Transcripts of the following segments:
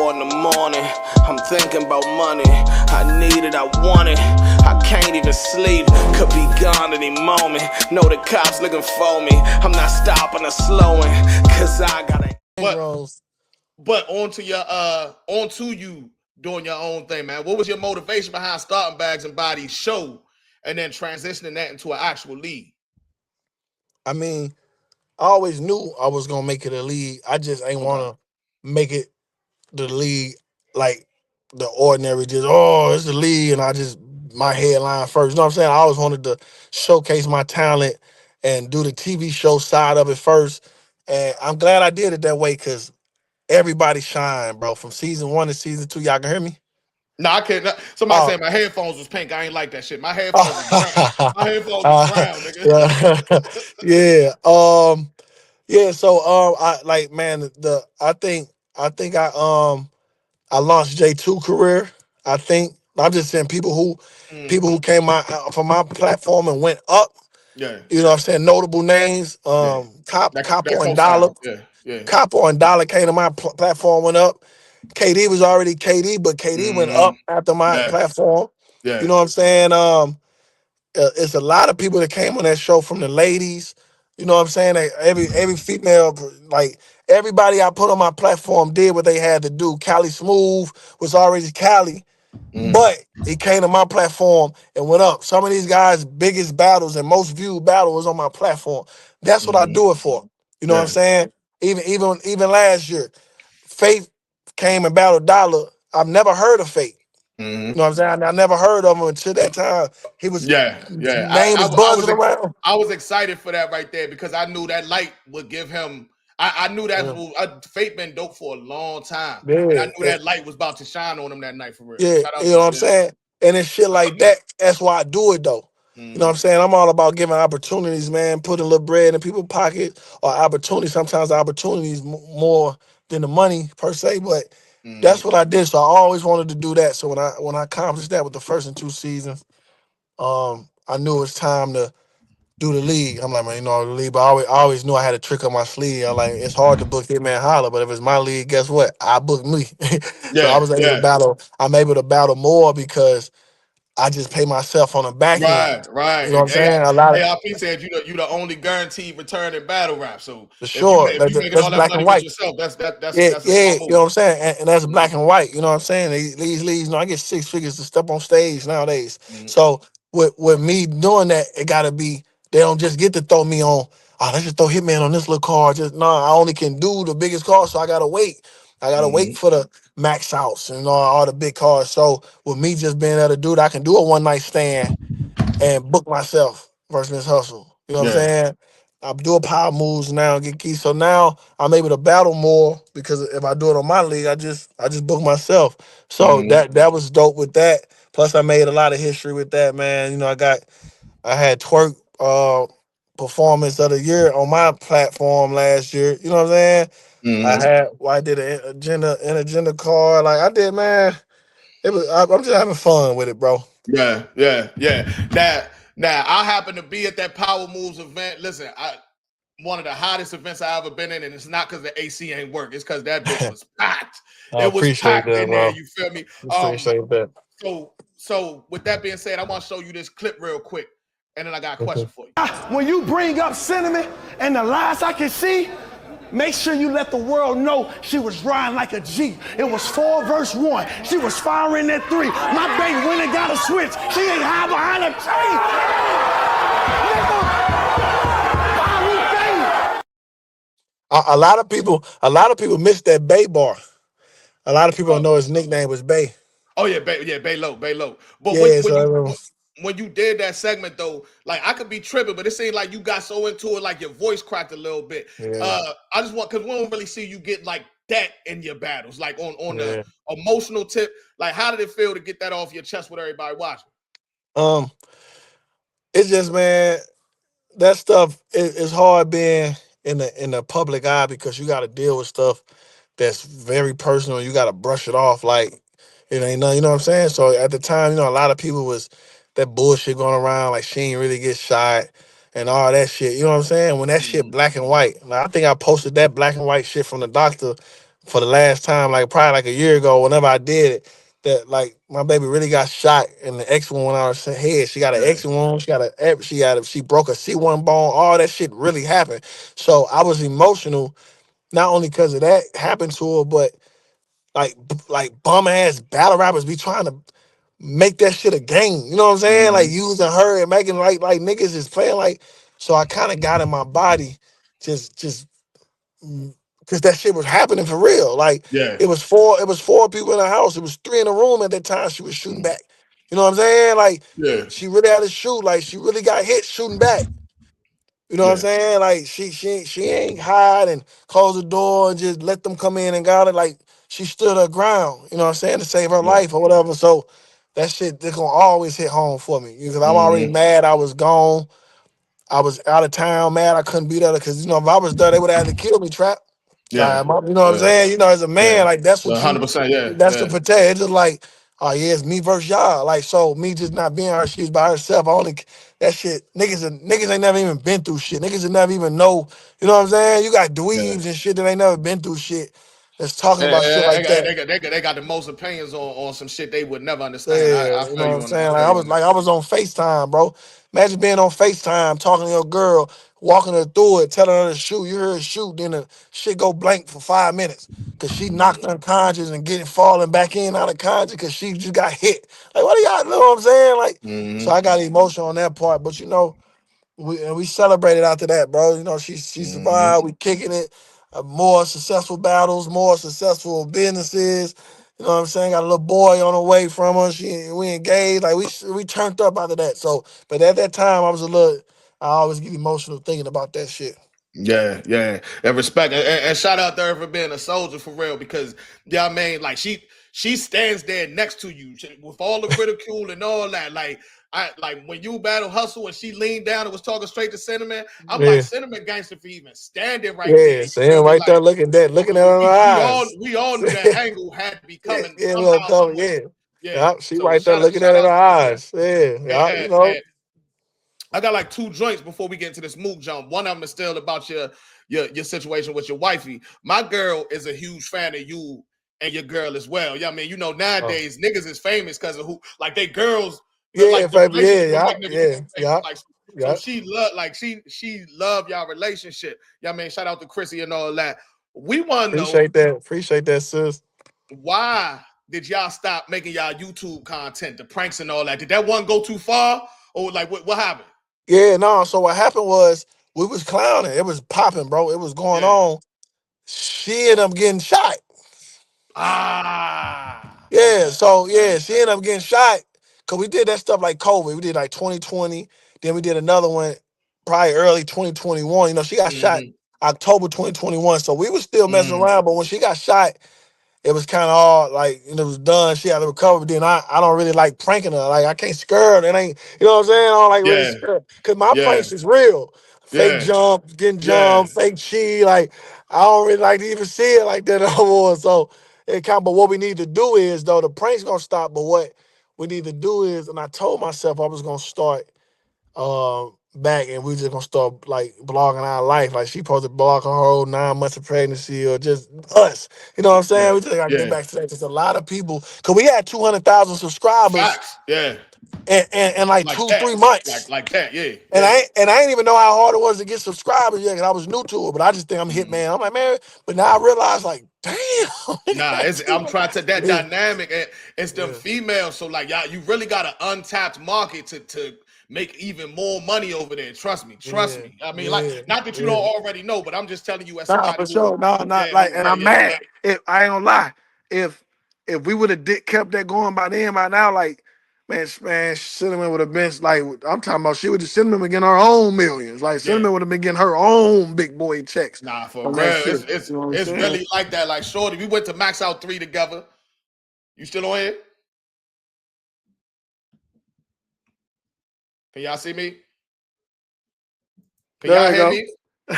4 in the morning, I'm thinking about money. I need it, I want it, I can't even sleep. Could be gone any moment. Know the cops looking for me. I'm not stopping or slowing, cause I gotta. But onto you doing your own thing, man. What was your motivation behind starting Bags and Bodies show and then transitioning that into an actual league? I mean, I always knew I was gonna make it a league. I just ain't want to make it the league like the ordinary. Just it's the league, and I just my headline first. You know what I'm saying? I always wanted to showcase my talent and do the TV show side of it first. And I'm glad I did it that way because everybody shine, bro. From season 1 to season 2, y'all can hear me. No, I can't. Somebody said my headphones was pink. I ain't like that shit. My headphones was brown. My headphones was brown, nigga. Yeah. Yeah. So I like, man, I think I launched J2 career. I think I'm just saying people who came out from my platform and went up. Yeah. You know what I'm saying? Notable names. Capo and Dollar. Yeah. Capo and Dollar came to my platform, went up. KD was already KD, but KD went up after my platform. Yeah. You know what I'm saying? It's a lot of people that came on that show from the ladies. You know what I'm saying? Every female, like everybody I put on my platform did what they had to do. Cali Smooth was already Cali, but he came to my platform and went up. Some of these guys' biggest battles and most viewed battle was on my platform. That's what I do it for. You know what I'm saying? Even last year, Faith came and battled Dollar. I've never heard of Faith. You know what I'm saying? I never heard of him until that time. He was name was buzzing around. I was excited for that right there because I knew that light would give him. I knew that Fate been dope for a long time, and I knew that light was about to shine on him that night for real. Yeah, you know what I'm saying? And it's shit like that. That's why I do it though. You know what I'm saying? I'm all about giving opportunities, man. Putting a little bread in people's pocket or opportunities. Sometimes the opportunities more than the money per se, but that's what I did. So I always wanted to do that. So when I accomplished that with the first and 2 seasons, I knew it was time to do the league. I'm like, man, the league, but I always knew I had a trick up my sleeve. I'm like, it's hard to book Hitman Holler, but if it's my league, guess what? I book me. So I was able to battle. I'm able to battle more because I just pay myself on the back end. Right. You know what I'm saying? A lot of ARP said you the only guaranteed return in battle rap. So for sure. if you making all that Black money and with white. yourself, that's Yeah, a smart you know what move. I'm saying? And that's black and white. You know what I'm saying? These leagues, I get 6 figures to step on stage nowadays. So with me doing that, it gotta be, they don't just get to throw me on, let's just throw Hitman on this little card. I only can do the biggest card, so I gotta wait. I gotta wait for the max outs and all the big cards. So with me just being able to do it, I can do a one night stand and book myself versus Miss Hustle. You know what I'm saying? I'm doing power moves now and get keys. So now I'm able to battle more because if I do it on my league, I just book myself. So that was dope with that. Plus I made a lot of history with that, man. I had Twerk performance of the year on my platform last year. You know what I'm saying? I did an agenda card. Like I did, man. I'm just having fun with it, bro. Yeah. Now I happen to be at that Power Moves event. Listen, one of the hottest events I ever been in, and it's not because the AC ain't work. It's because that bitch was packed. It was packed in there. You feel me? Appreciate that. So with that being said, I want to show you this clip real quick, and then I got a question for you. When you bring up sentiment and the lies I can see, make sure you let the world know she was riding like a G. It was 4 verse 1. She was firing at 3. My baby went and got a switch. She ain't hide behind a A lot of people missed that Bay bar. A lot of people don't know his nickname was Bay. Oh yeah, Bay Low. But Yeah, when you did that segment though, like I could be tripping, but it seemed like you got so into it, like your voice cracked a little bit. Yeah. I just want, because we don't really see you get like that in your battles, like on the emotional tip. Like, how did it feel to get that off your chest with everybody watching? It's just, man, that stuff is hard being in the public eye because you got to deal with stuff that's very personal. You got to brush it off like it ain't nothing. You know what I'm saying? So at the time, a lot of people was that bullshit going around like she ain't really get shot and all that shit. You know what I'm saying? When that shit black and white. Now, I think I posted that black and white shit from the doctor for the last time, like probably like a year ago, whenever I did it, that like my baby really got shot and the X wound went out her head. She got an Yeah. X wound, she broke a C1 bone, all that shit really happened. So I was emotional, not only because of that happened to her, but like bum ass battle rappers be trying to make that shit a game. You know what I'm saying? Like Mm-hmm. using her and making like niggas is playing like. So I kind of got in my body, just because that shit was happening for real. Like Yeah. it was four people in the house. It was three in the room at that time. She was shooting back. You know what I'm saying? Like Yeah. she really had to shoot. Like she really got hit shooting back. You know what I'm Yeah. saying? Like she ain't hide and close the door and just let them come in and got it. Like she stood her ground. You know what I'm saying, to save her Yeah. life or whatever. So that shit they gonna always hit home for me because I'm already Mm-hmm. mad. I was gone. I was out of town, mad. I couldn't be there because if I was there, they would have had to kill me. Trap. Yeah. You know what I'm Yeah. saying? As a man, Yeah. like that's what you. 100%. Yeah. That's the Yeah. protect. It's just like, oh yeah, it's me versus y'all. Like so, me just not being her, she's by herself. I only that shit. Niggas ain't never even been through shit. Niggas ain't never even know. You know what I'm saying? You got Yeah. dweebs and shit that ain't never been through shit. That's talking Yeah, about shit yeah, like that. they got the most opinions on some shit they would never understand. Yeah, I you feel know what you I'm on that. I saying? feel you on that. Like I was on FaceTime, bro. Imagine being on FaceTime, talking to your girl, walking her through it, telling her to shoot. You hear her shoot, then the shit go blank for 5 minutes. Cause she knocked unconscious and getting falling back in out of conscious because she just got hit. Like, what do y'all know what I'm saying? Like, so Mm-hmm. I got emotional on that part. But we celebrated after that, bro. She Mm-hmm. survived. We kicking it. More successful battles, more successful businesses. You know what I'm saying? Got a little boy on the way from us. We engaged. Like we turned up after that. So, but at that time, I always get emotional thinking about that shit. Yeah, yeah, and respect, and shout out to her for being a soldier for real. Because yeah, I mean, like she stands there next to you with all the ridicule and all that. I like when you battle hustle and she leaned down and was talking straight to Cinnamon. I'm like Yeah, Cinnamon gangster for even standing right there. yeah. You So feel him me? right there Like looking at her in the eyes. we all knew that angle had to be Yeah, coming yeah, somehow, look, some way. yeah. Yeah. Yeah, she So right there looking at shout it in her out to her for that. eyes. Yeah, yeah, And I got like two joints before we get into this mook jump. One of them is still about your situation with your wifey. My girl is a huge fan of you and your girl as well. Yeah, I mean, Oh. nowadays niggas is famous because of who, like they girls, Yeah, like the baby, relationship will yeah, make niggas yeah, famous. yeah, Like so yeah. she love like she love y'all relationship. Yeah, I mean, shout out to Chrissy and all that. We want to know Appreciate that, sis. why did y'all stop making y'all YouTube content, the pranks and all that? Did that one go too far, or like what happened? Yeah, no. So what happened was we was clowning. It was popping, bro. It was going Yeah. on. She ended up getting shot. Ah, Yeah, okay, so okay, yeah, she ended up getting shot. Cause we did that stuff like COVID. We did like 2020. Then we did another one probably early 2021. She got shot mm-hmm. October 2021. So we was still messing Mm, around. But when she got shot, it was kind of all like it was done. She had to recover. But then I don't really like pranking her. Like I can't scare her. It ain't what I'm saying. I don't like really yeah, scare. Cause my yeah, pranks is real. Fake yeah, jump, getting yeah. jumped, fake chi. Like I don't really like to even see it like that no more. So it kind. But what we need to do is though the pranks gonna stop. But what we need to do is, and I told myself I was gonna start back and we just gonna start like blogging our life. Like she supposed to blog her whole 9 months of pregnancy or just us. You know what I'm saying? Yeah, We just gotta get yeah. back to that. Because a lot of people, because we had 200,000 subscribers Facts. Yeah, in like like two, that, 3 months. like that. Yeah, And yeah. I ain't even know how hard it was to get subscribers yet because I was new to it. But I just think I'm Mm. Hitman. I'm like, man, but now I realize like, damn, nigga, Nah, got I'm trying to that yeah, dynamic. And it's them yeah, females. So like, y'all, you really got an untapped market to make even more money over there. Trust me, trust yeah, me. I mean, like, yeah, not that you don't yeah. already know, but I'm just telling you as Nah, somebody for who, sure. No, not yeah, like, and yeah, I'm yeah. mad. If I ain't gonna lie, if we would have kept that going by then, by now, like, man, Cinnamon would have been like, I'm talking about, she would have Cinnamon been getting her own millions. Like, Yeah. Cinnamon would have been getting her own big boy checks Nah, for on real. that shit. You know what I'm It's saying? really like that. Like Shorty, we went to Max Out 3 together. You still on here? Can y'all see me? Can There y'all you hear go. me?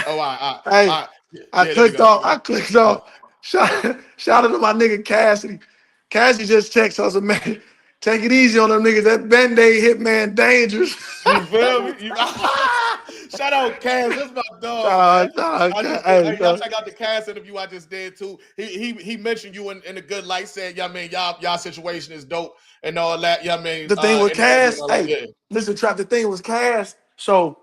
Oh, Hey, all right. Yeah, there we go. I clicked Oh, off. Shout out to my nigga Cassidy. Cassidy just texted us, man. Take it easy on them niggas. That Band-Aid Hitman dangerous. you feel me? Shout out Cass, that's my Shout dog, man. out, shout out, I just hey, hey, y'all check out the Cass interview I just did too. He mentioned you in a good light, said, yeah, I mean, y'all situation is dope and all that. Yeah, I mean, the thing with in the interview and Cass, all that. hey, Yeah. listen, Trap, the thing was Cass. So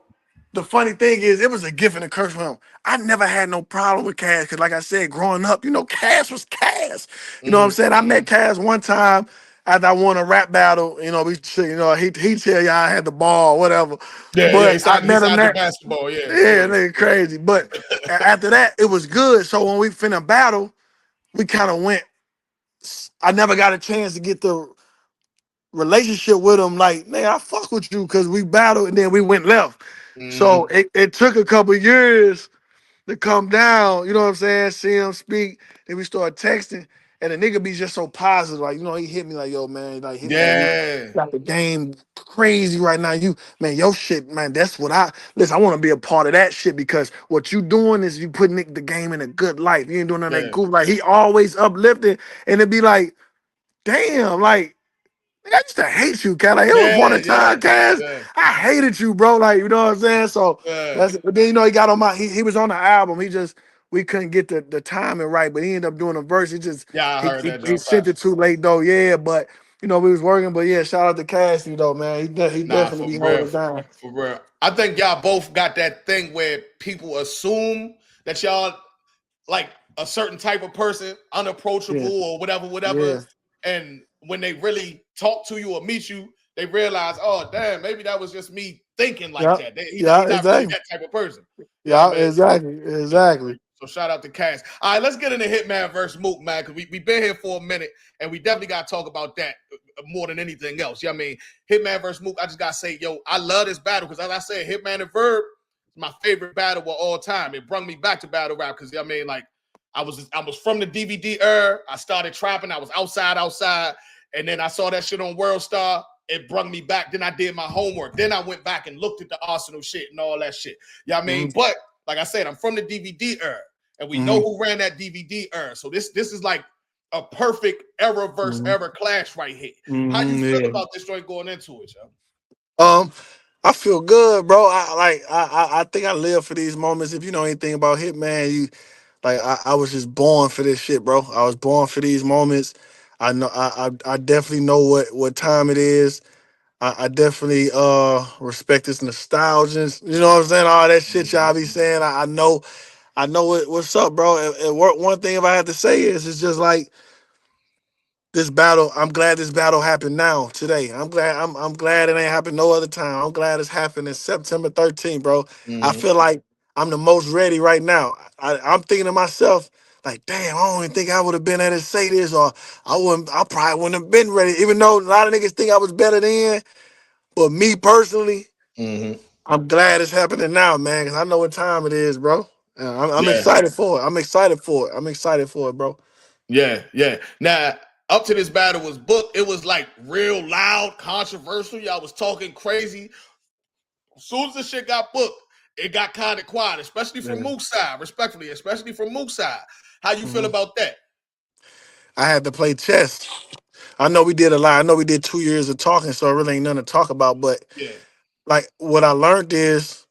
the funny thing is, it was a gift and a curse for him. I never had no problem with Cass because, like I said, growing up, Cass was Cass. You know what I'm Mm-hmm. saying? I met Cass one time after I won a rap battle. He tell y'all I had the ball, whatever. Yeah, But I he met him signed your that. basketball. Yeah, Yeah, yeah, nigga, yeah. crazy. But after that, it was good. So when we finna battle, we kind of went. I never got a chance to get the relationship with him. Like, man, I fuck with you because we battled and then we went left. So Mm-hmm. it took a couple years to come down, you know what I'm saying? See him speak. Then we started texting. And the nigga be just so positive. Like, he hit me like, yo, man, like Hitman, you Yeah, got the game crazy right now. Man, your shit, man, that's what listen, I want to be a part of that shit because what you doing is you putting the game in a good light. You ain't doing none of that yeah, goof. Like, he always uplifted. And it'd be like, damn, like, I used to hate you, Cat. Like, it was one yeah, of yeah, time, Cass. yeah, I hated you, bro. Like, you know what I'm saying? So yeah. but then he got on he was on the album. We couldn't get the timing right, but he ended up doing a verse. Yeah, I heard that He jump sent fast. it too late though. Yeah, but we was working. But yeah, shout out to Cassie though, man. He Nah, definitely for be real, holding down. for real. I think y'all both got that thing where people assume that y'all like a certain type of person, Yeah, unapproachable or whatever, whatever. yeah, And when they really talk to you or meet you, they realize, oh damn, maybe that was just me thinking like yeah, that. He yeah, not really exactly. that type of person. You know what Yeah, I mean? exactly, So, exactly. so shout out to Cass. All right, let's get into Hitman versus Mook, man, because we been here for a minute and we definitely got to talk about that more than anything else. You know what I mean? Hitman versus Mook, I just got to say, yo, I love this battle because as I said, Hitman and Verb is my favorite battle of all time. It brought me back to battle rap because, you know what I mean, like, I was from the DVD era. I started trapping. I was outside. And then I saw that shit on World Star. It brought me back. Then I did my homework. Then I went back and looked at the Arsenal shit and all that shit. You know what I mean? Mm-hmm. But like I said, I'm from the DVD era. And we know Mm-hmm. who ran that DVD era. So this is like a perfect era versus Mm-hmm. era clash right here. How you Mm-hmm. feel Yeah. about this joint going into it, yo? I feel good, bro. I think I live for these moments. If you know anything about Hitman, I was just born for this shit, bro. I was born for these moments. I know I definitely know what time it is. I definitely respect this nostalgia. You know what I'm saying? All that shit y'all be saying. I know what's up, bro. One thing if I had to say is it's just like this battle. I'm glad this battle happened now today. I'm glad it ain't happened no other time. I'm glad it's happened in September 13th, bro. I Mm-hmm. feel like I'm the most ready right now. I'm thinking to myself, like, damn, I don't even think I would have been able to say this, or I probably wouldn't have been ready, even though a lot of niggas think I was better then. But me personally, Mm-hmm. I'm glad it's happening now, man, because I know what time it is, bro. I'm Yeah. excited for it. I'm excited for it. I'm excited for it, bro. Yeah, yeah. Now, up to this battle was booked. It was like real loud, controversial. Y'all was talking crazy. As soon as the shit got booked, it got kind of quiet, especially from Yeah. Mook's side, respectfully, especially from Mook's side. How you feel Mhm. about that? I had to play chess. I know we did a lot. I know we did 2 years of talking, so it really ain't nothing to talk about. But Yeah. like what I learned is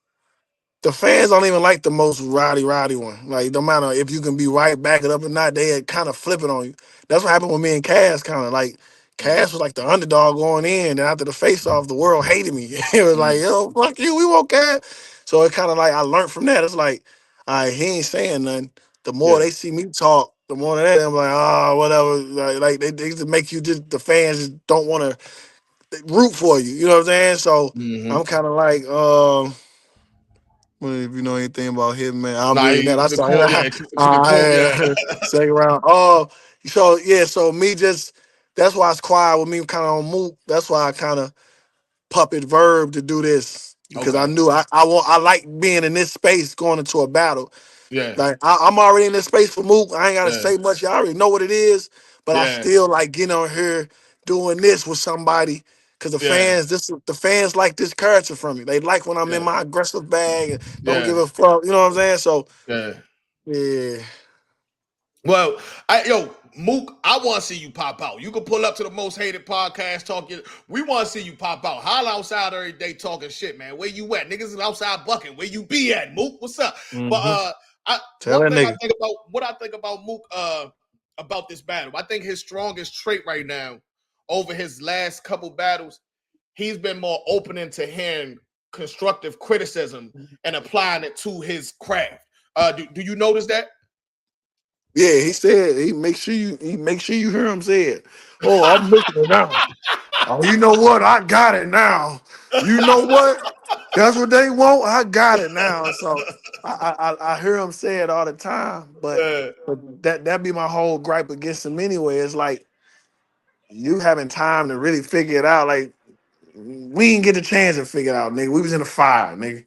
the fans don't even like the most rowdy one. Like no matter if you can be right, back it up or not, they kind of flip it on you. That's what happened with me and Cass. Kind of like Mm, Cass was like the underdog going in, and after the face off, the world hated me. It was like, mm, yo, fuck you, we won't Cass. So it kind of like I learned from that. It's like, all right, he ain't saying nothing. The more yeah. they see me talk, the more that I'm like, oh, whatever. Like they just make you just the fans just don't want to root for you. You know what I'm saying? So I'm Mm-hmm. kind of like, well, if you know anything about Hitman, I'm Nah, reading that. I it's a saw quote. Yeah, it. it's a good quote. Yeah. Second round. Oh, so yeah, so me just that's why it's quiet with me kind of on Mook. That's why I kind of puppet Verb to do this because I Okay. knew I like being in this space going into a battle. Yeah. Like I'm already in this space for Mook. I ain't gotta Yeah. say much. Y'all already know what it is. But I Yeah. still like getting on here doing this with somebody because Yeah. the fans like this character from me. They like when I'm in Yeah. my aggressive bag and don't give Yeah. a fuck. You know what I'm saying? So Yeah. yeah, Well, Mook, I want to see you pop out. You can pull up to the most hated podcast, we want to see you pop out. Holla outside every day talking shit, man. Where you at? Niggas is outside bucking. Where you be at, Mook? What's up? But Tell that nigga. I think about Mook about this battle. I think his strongest trait right now over his last couple battles, he's been more open to hearing constructive criticism and applying it to his craft. Do you notice that? Yeah, he said he make sure you hear him say it. Oh, I'm listening now. Oh, you know what? I got it now. You know what? That's what they want. I got it now. So I hear him say it all the time. But that be my whole gripe against him anyway. It's like you having time to really figure it out. Like we didn't get the chance to figure it out, nigga. We was in the fire, nigga.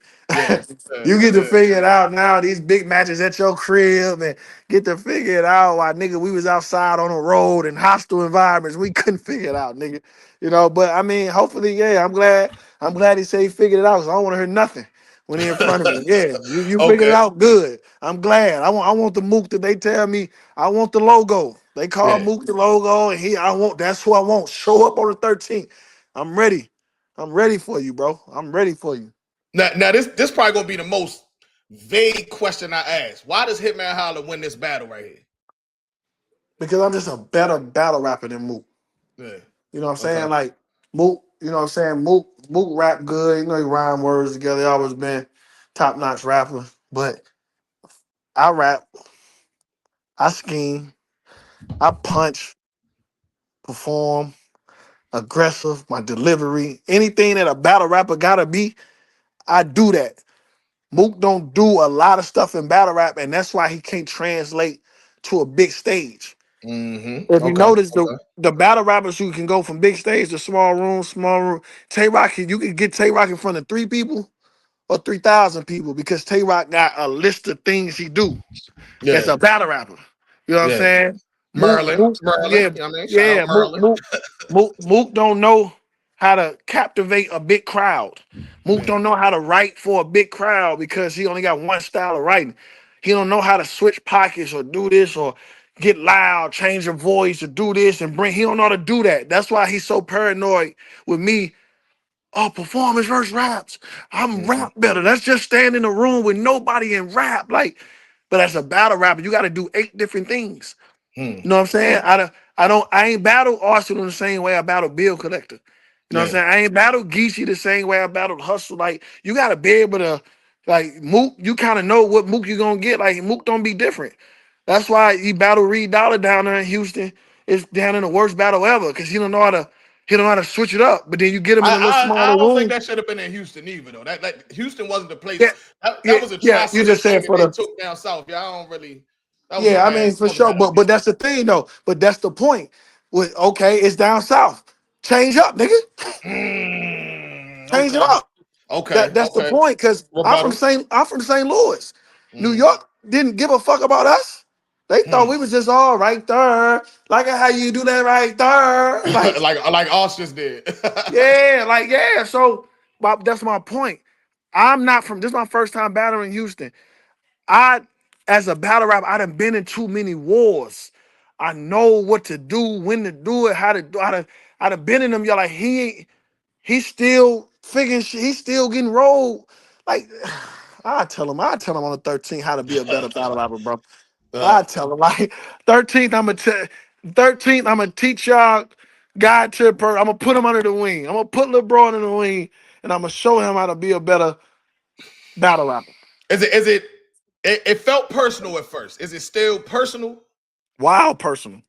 You get to figure it out now. These big matches at your crib and get to figure it out. While nigga, we was outside on the road in hostile environments. We couldn't figure it out, nigga. You know, but I mean, hopefully, yeah, I'm glad he said he figured it out because I don't want to hear nothing when he in front of me. Yeah, you figured it out good. I'm glad. I want the Mook that they tell me. I want the logo. They call Mook the logo, and that's who I want. Show up on the 13th. I'm ready. I'm ready for you, bro. I'm ready for you. Now this probably gonna be the most vague question I ask. Why does Hitman Holler win this battle right here? Because I'm just a better battle rapper than Mook. Yeah. You know what I'm saying? Like Mook, you know what I'm saying? Mook rap good. You know, he rhyme words together. He always been top-notch rapper. But I rap, I scheme, I punch, perform, aggressive, my delivery, anything that a battle rapper gotta be, I do that. Mook don't do a lot of stuff in battle rap, and that's why he can't translate to a big stage. If you notice the battle rappers who can go from big stage to small room, Tay Rock, you can get Tay Rock in front of 3 people or 3,000 people because Tay Rock got a list of things he do as a battle rapper. You know what I'm saying? Merlin. Mook, You know what I mean? Shout yeah, out Merlin. Mook don't know how to captivate a big crowd. Mook don't know how to write for a big crowd because he only got one style of writing. He don't know how to switch pockets or do this or get loud, change your voice or do this and he don't know how to do that. That's why he's so paranoid with me. Oh, performance versus raps. I'm rap better. Let's just stand in a room with nobody and rap. But as a battle rapper, you got to do 8 different things. You know what I'm saying? I ain't battle Arsenal the same way I battle Bill Collector. You know what I'm saying? I ain't battle Geechee the same way I battled Hustle. Like, you gotta be able to, like, Mook, you kind of know what Mook you're gonna get. Like, Mook don't be different. That's why he battled Reed Dollar down there in Houston. It's down in the worst battle ever, because he don't know how to switch it up. But then you get him in a little I smaller don't think room. that should have been in Houston either, though. That Houston wasn't the place. Yeah, That was a you tri-city just thing said that for they the took down south. Yeah, I don't really. That was a Yeah, I bad. mean for sure, but that's the thing though. But that's the point. Okay, it's down south. Change up, nigga. Change it up. That's the point. Because I'm from St. Louis. New York didn't give a fuck about us. They thought we was just all right there. Like how you do that right there. like Austin's did. yeah. So that's my point. I'm not from. This is my first time battling Houston. As a battle rapper, I done been in too many wars. I know what to do, when to do it, how to do. I done been in them. Y'all like he's still figuring shit. He's still getting rolled. Like I tell him on the 13th how to be a better battle rapper, bro. I tell him like 13th. 13th. I'm gonna teach y'all guide to I'm gonna put him under the wing. I'm gonna put LeBron in the wing, and I'm gonna show him how to be a better battle rapper. It felt personal at first. Is it still personal? Wild personal.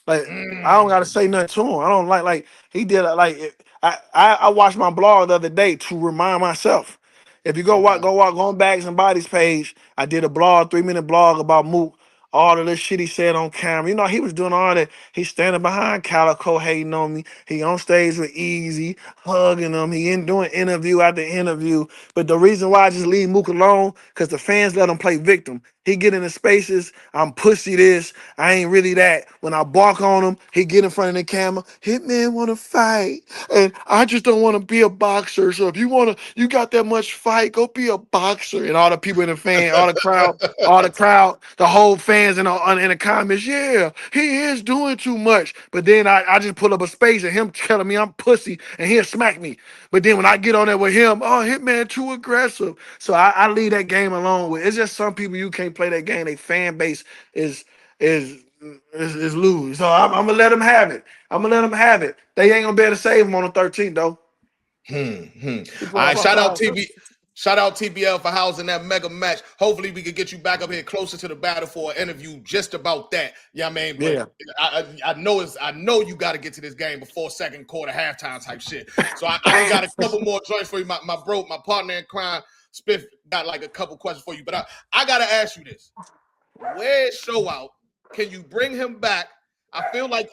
Like I don't gotta say nothing to him. I don't like he did I watched my blog the other day to remind myself. If you go walk on Bags and Bodies page, I did a blog, 3-minute blog about Mook, all of this shit he said on camera. You know, he was doing all that. He's standing behind Calico hating on me. He on stage with Easy, hugging him. He in doing interview after interview. But the reason why I just leave Mook alone, because the fans let him play victim. He get in the spaces, I'm pussy this, I ain't really that. When I bark on him, he get in front of the camera, Hitman wanna fight. And I just don't wanna be a boxer. So if you got that much fight, go be a boxer. And all the people in the fan, all the crowd, the whole fan fans in the comments, yeah, he is doing too much. But then I just pull up a space and him telling me I'm pussy and he'll smack me. But then when I get on there with him, oh, Hitman too aggressive. So I leave that game alone with. It's just some people you can't play that game. Their fan base is loose. So I'm gonna let them have it. I'm gonna let them have it. They ain't gonna be able to save him on the 13th though. All right, shout out TBL for housing that mega match. Hopefully we could get you back up here closer to the battle for an interview just about that. Yeah, I mean, but Yeah. I know you got to get to this game before second quarter halftime type shit. So I got a couple more joints for you. My partner in crime, Spiff, got like a couple questions for you. But I gotta ask you this: where's Show Out? Can you bring him back? I feel like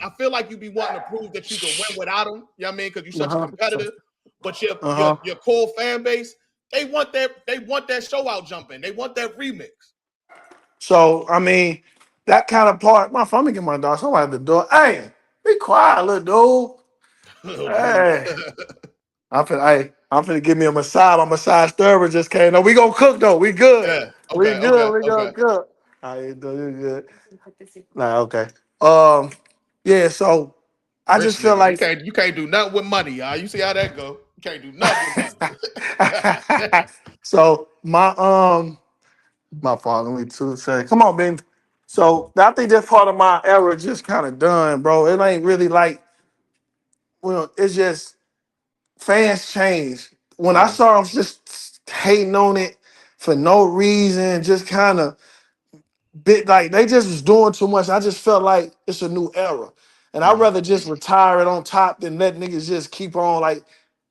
you be wanting to prove that you can win without him. You know what I mean? Because you're such a competitor. But your core fan base, they want that Show Out jumping. They want that remix. So I mean, that kind of part. My phone, let me get my dog. Somebody at the door. Hey, be quiet, little dude. Hey, I'm finna give me a massage. My massage therapist just came. No, we gonna cook though. We good. Yeah. We Okay. good. We gonna cook. How you doing? You good? Nah, okay. Yeah. So I Rich just feel nigga, like you can't do nothing with money, y'all. You see how that go? You can't do nothing with money. so my fault. Let me say, come on, Ben. So I think that part of my era just kind of done, bro. It ain't really like, well, it's just fans change. When I saw them just hating on it for no reason, just kind of bit like they just was doing too much. I just felt like it's a new era, and I'd rather just retire it on top than let niggas just keep on like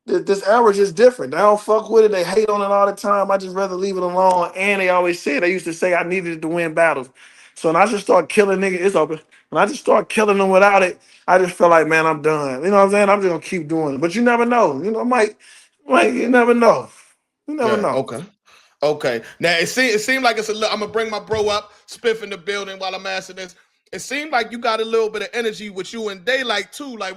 this era just different. They don't fuck with it. They hate on it all the time. I just rather leave it alone. And they always said they used to say I needed to win battles. So when I just start killing niggas, it's open. When I just start killing them without it, I just feel like, man, I'm done. You know what I'm saying? I'm just gonna keep doing it. But you never know. You know, you never know. You never Yeah. know. Okay. Now it seemed like it's a little. I'm gonna bring my bro up, Spiff in the building while I'm asking this. It seemed like you got a little bit of energy with you and Daylight too. Like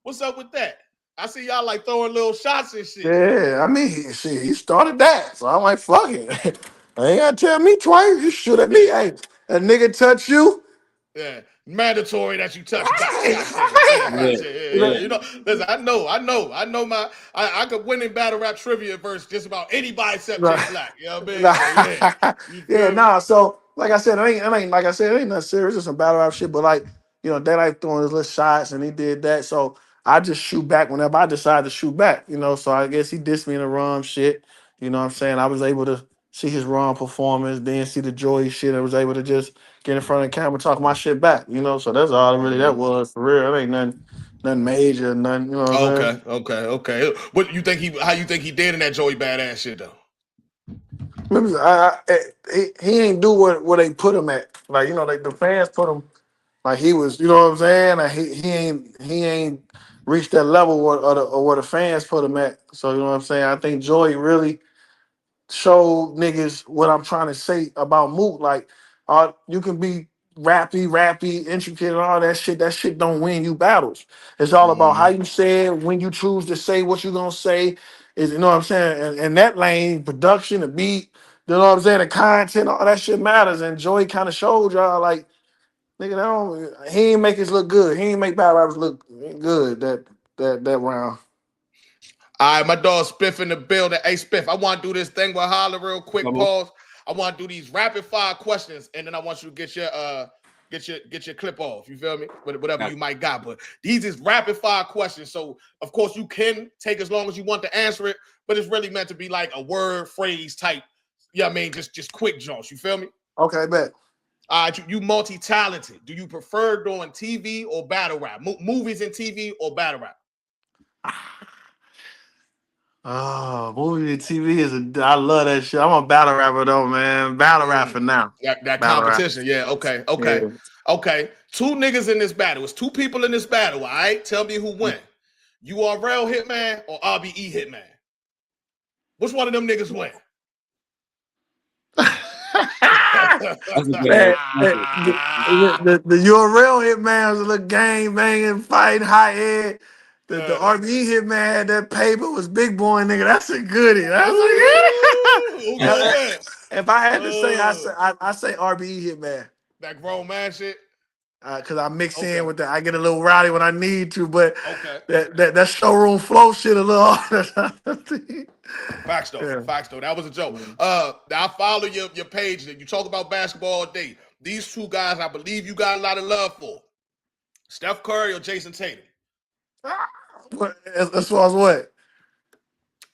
what's up with that? I see y'all like throwing little shots and shit. Yeah, I mean, he started that. So I'm like, fuck it. I ain't gotta tell me twice. You shoot at me. Hey, a nigga touch you. Yeah, mandatory that you touch back. Hey, Gotcha. Yeah, hey. gotcha. Yeah. You know, listen, I know I could win in battle rap trivia versus just about anybody except Jay Black. You know what I mean? So yeah. You Yeah, feel me? nah. So like I said, it ain't like I said, it ain't nothing serious. It's some battle rap shit. But like, they like throwing his little shots and he did that. So I just shoot back whenever I decide to shoot back, So I guess he dissed me in the rum shit. You know what I'm saying? I was able to see his rum performance, then see the Joy shit. I was able to just get in front of the camera, talk my shit back, So that's all really that was for real. It ain't nothing major, nothing, you know what I'm saying? Okay. How you think he did in that Joey Badass shit though? Maybe he ain't do what they put him at. Like, like the fans put him like he was, you know what I'm saying? Like he ain't reached that level where the fans put him at. So you know what I'm saying? I think Joey really showed niggas what I'm trying to say about Mook. Like, you can be rappy, intricate, and all that shit. That shit don't win you battles. It's all about how you say it, when you choose to say what you gonna say. Is you know what I'm saying? And that lane, production, the beat, you know what I'm saying, the content, all that shit matters. And Joey kind of showed y'all like, nigga, he ain't make us look good. He ain't make battle rappers look good that round. All right, my dog Spiff in the building. Hey, Spiff, I want to do this thing with Holler real quick. Pause. I want to do these rapid fire questions, and then I want you to get your clip off. You feel me? Whatever you might got. But these is rapid fire questions. So of course you can take as long as you want to answer it, but it's really meant to be like a word phrase type. Yeah, I mean just quick jumps. You feel me? Okay, bet. All right, you multi-talented. Do you prefer doing TV or battle rap? Movies and TV or battle rap? Oh, movie and TV I love that shit. I'm a battle rapper though, man. Battle rap for now. That Battle rap. competition. Yeah, okay. Yeah. Okay. Two niggas in this battle. It's two people in this battle, all right? Tell me who win. URL Hitman or RBE Hitman? Which one of them niggas win? Man, the URL Hitman was a little gang banging, fighting, high head. The RBE Hitman had that paper, was big boy nigga. That's a goodie. That's a goodie. If I had to say, I say RBE Hitman. That grown man shit. Cause I mix Okay. in with that. I get a little rowdy when I need to, but Okay. that showroom flow shit a little harder. Facts though. Yeah. Facts though. That was a joke. I follow your page and you talk about basketball all day. These two guys, I believe you got a lot of love for. Steph Curry or Jason Tatum? As far as what?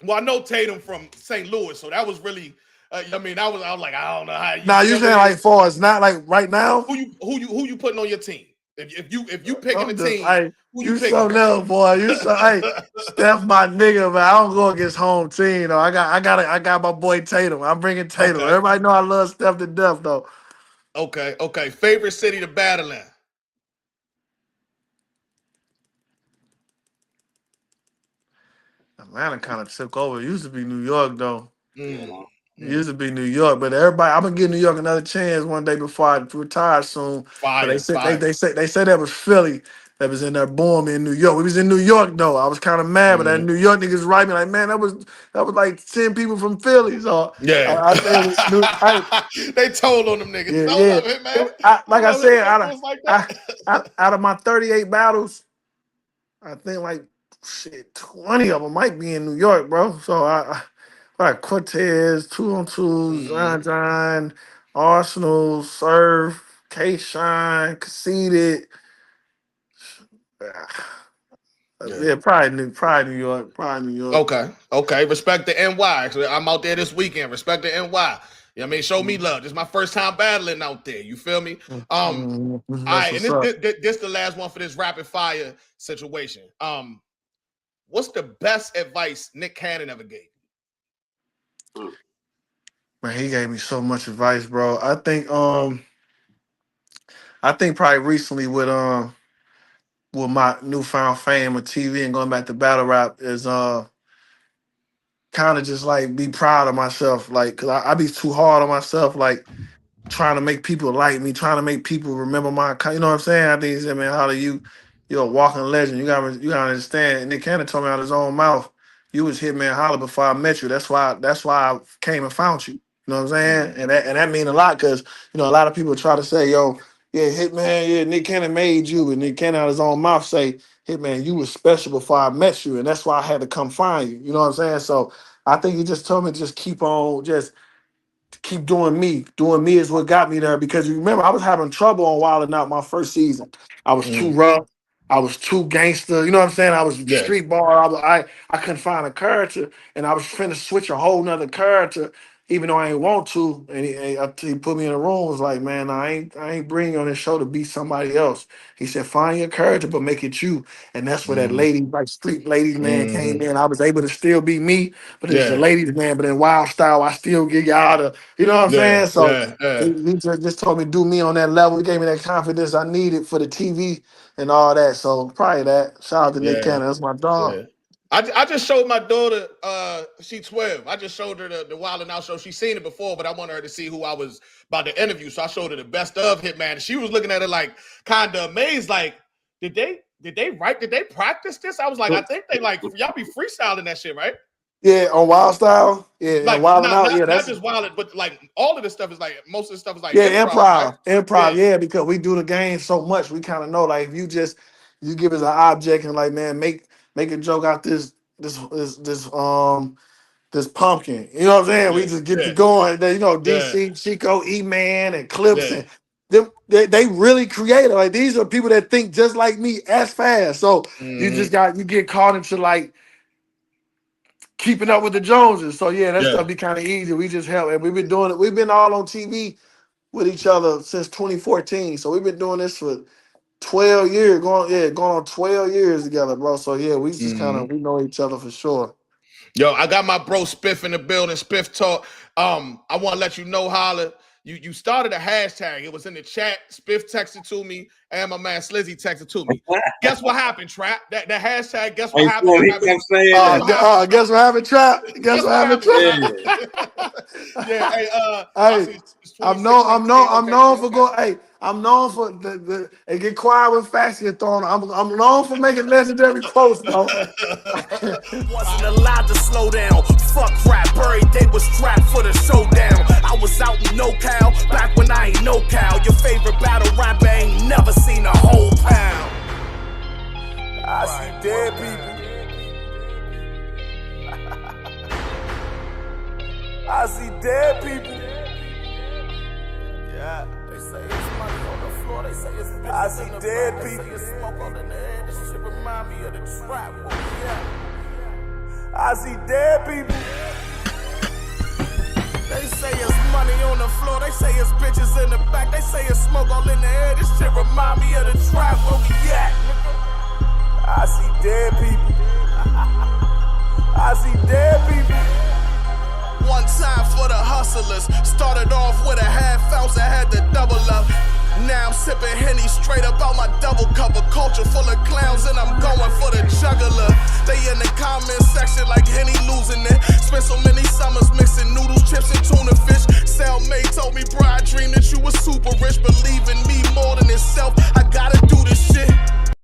Well, I know Tatum from St. Louis, so that was really. I was like, I don't know how you. Nah, you saying like far as not like right now? Who you putting on your team? If you picking a team, who you picking? something else, boy. You so hey, Steph, my nigga, man. I don't go against home team though. I got my boy Tatum. I'm bringing Tatum. Okay. Everybody know I love Steph to death though. Okay. Favorite city to battle in? Atlanta kind of took over. It used to be New York though. Yeah, It used to be New York, but everybody, I'm gonna give New York another chance one day before I retire soon. But they said they said that was Philly that was in there boom in New York. We was in New York though. I was kind of mad, but that New York niggas write me like, man, that was like 10 people from Philly. So yeah, I think it was they told on them niggas. Yeah, Don't love it, man. Like I said, like out of my 38 battles, I think like shit, 20 of them might be in New York, bro. So I like Cortez, 2-on-2, John, Arsenal, Surf, K-Shine, Conceited. Yeah, probably New York. Okay. Respect the NY. I'm out there this weekend. Respect the NY. You know what I mean? Show me love. This is my first time battling out there. You feel me? All right, and this the last one for this rapid fire situation. What's the best advice Nick Cannon ever gave you? Man, he gave me so much advice, bro. I think probably recently with my newfound fame of TV and going back to battle rap is kind of just like be proud of myself, like because I be too hard on myself, like trying to make people like me, trying to make people remember you know what I'm saying? I think he said, man, how do you're a walking legend. You gotta understand. And Nick Cannon told me out of his own mouth, you was Hitman Holler before I met you. That's why I came and found you. You know what I'm saying? And that mean a lot because a lot of people try to say, yo, yeah, Hitman, yeah, Nick Cannon made you, but Nick Cannon out of his own mouth say, Hitman, you was special before I met you, and that's why I had to come find you. You know what I'm saying? So I think he just told me to just keep on, just keep doing me. Doing me is what got me there. Because you remember, I was having trouble on Wild 'N Out my first season. I was too rough. I was too gangster. You know what I'm saying? I was street ball. I couldn't find a character, and I was trying to switch a whole nother character, even though I ain't want to. And he put me in a room. Was like, man, I ain't bringing you on this show to be somebody else. He said, find your character, but make it you. And that's where that lady, like street ladies man, came in. I was able to still be me, but it's the ladies man. But in Wild Style, I still get y'all to, you know what I'm saying? So he just told me do me on that level. He gave me that confidence I needed for the TV and all that. So probably that. Shout out to Nick Cannon. That's my dog. Yeah. I just showed my daughter, she 12. I just showed her the Wild 'N Out show. She's seen it before, but I wanted her to see who I was about to interview. So I showed her the best of Hitman. And she was looking at it like kind of amazed, like, did they practice this? I was like, I think they y'all be freestyling that shit, right? Yeah, on Wild Style. Yeah, like Wild 'N Out. Yeah, that's not just Wild, but like all of this stuff is like most of the stuff is like improv. Right? Improv, yeah, because we do the game so much, we kind of know like if you give us an object and like, man, make a joke out this pumpkin. You know what I'm saying? We just get to going. Then, DC, Chico, E-Man, and Clips and they really creative. Like these are people that think just like me as fast. So you get caught into like keeping up with the Joneses. So that stuff be kind of easy. We just help, and we've been doing it. We've been all on TV with each other since 2014. So we've been doing this for 12 years, going on 12 years together, bro. So we just kind of we know each other for sure. Yo, I got my bro Spiff in the building. Spiff Talk. I want to let you know, Holla. You started a hashtag. It was in the chat. Spiff texted to me, and my man Slizzy texted to me. Guess what happened, Trap? That hashtag. Guess what happened? Guess what happened, Trap? Guess what happened, Trap? Hey, I'm known for going. Hey, I'm known for the and get quiet when Fast get thrown. I'm known for making legendary quotes, bro. Wasn't allowed to slow down. Fuck rap, every day was strapped for the showdown. I was out in NoCal, back when I ain't no cow. Your favorite battle rapper ain't never seen a whole pound. I see dead people. I see dead people. Yeah, they say it's money on the floor. They say it's bitches. I see dead people. They say it's smoke on the air. This shit remind me of the trap. I see dead people. They say it's money on the floor. They say it's bitches in the back. They say it's smoke all in the air. This shit remind me of the trap. Where we at? I see dead people. I see dead people. One time for the hustlers. Started off with a half ounce, I had to double up. Now I'm sipping Henny straight up out my double cover. Culture full of clowns and I'm going for the juggler. They in the comment section like Henny losing it. Spent so many